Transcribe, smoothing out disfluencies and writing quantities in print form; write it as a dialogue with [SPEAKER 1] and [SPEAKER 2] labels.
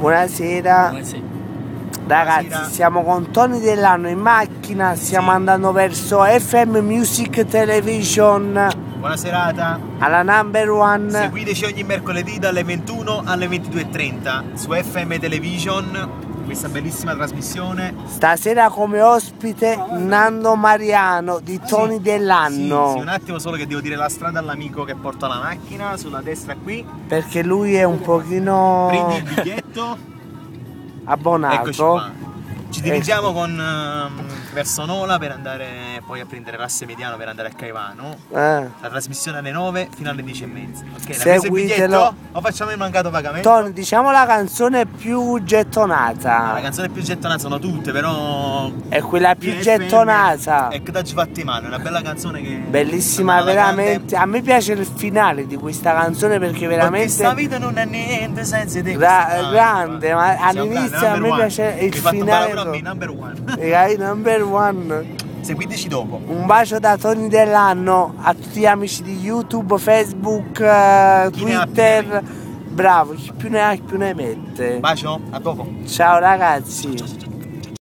[SPEAKER 1] Buonasera.
[SPEAKER 2] Buonasera.
[SPEAKER 1] Ragazzi,
[SPEAKER 2] Buonasera.
[SPEAKER 1] siamo con Tony Dell'Anno in macchina, stiamo andando verso FM Music Television,
[SPEAKER 2] Buona serata.
[SPEAKER 1] alla number one.
[SPEAKER 2] Seguiteci ogni mercoledì dalle 21 alle 22:30 su FM Television, questa bellissima trasmissione.
[SPEAKER 1] Stasera come ospite Nando Mariano di Tony Dell'Anno.
[SPEAKER 2] Sì, un attimo solo che devo dire la strada all'amico che porta la macchina, sulla destra qui.
[SPEAKER 1] Perché lui è un pochino
[SPEAKER 2] Prendi il biglietto.
[SPEAKER 1] abbonato.
[SPEAKER 2] Eccoci qua. Ci dirigiamo verso Nola per andare poi a prendere l'asse mediano per andare a Caivano. La trasmissione alle 9 fino alle 10:30. Ok, l'hai preso il biglietto? O facciamo il mancato pagamento?
[SPEAKER 1] Tony, diciamo la canzone più gettonata.
[SPEAKER 2] La canzone più gettonata sono tutte, però
[SPEAKER 1] È quella più
[SPEAKER 2] FM
[SPEAKER 1] gettonata.
[SPEAKER 2] è che da fatti male, una bella canzone che
[SPEAKER 1] Bellissima, veramente. A me piace il finale di questa canzone perché veramente
[SPEAKER 2] questa vita non è niente senza te.
[SPEAKER 1] grande, ma all'inizio a me piace il finale.
[SPEAKER 2] Number one.
[SPEAKER 1] Ragazzi, number one.
[SPEAKER 2] Seguiteci dopo.
[SPEAKER 1] Un bacio da Tony Dell'Anno a tutti gli amici di YouTube, Facebook,
[SPEAKER 2] Chi ne ha più
[SPEAKER 1] Twitter. Bravo, chi più ne ha più ne mette.
[SPEAKER 2] Bacio, a dopo.
[SPEAKER 1] Ciao ragazzi.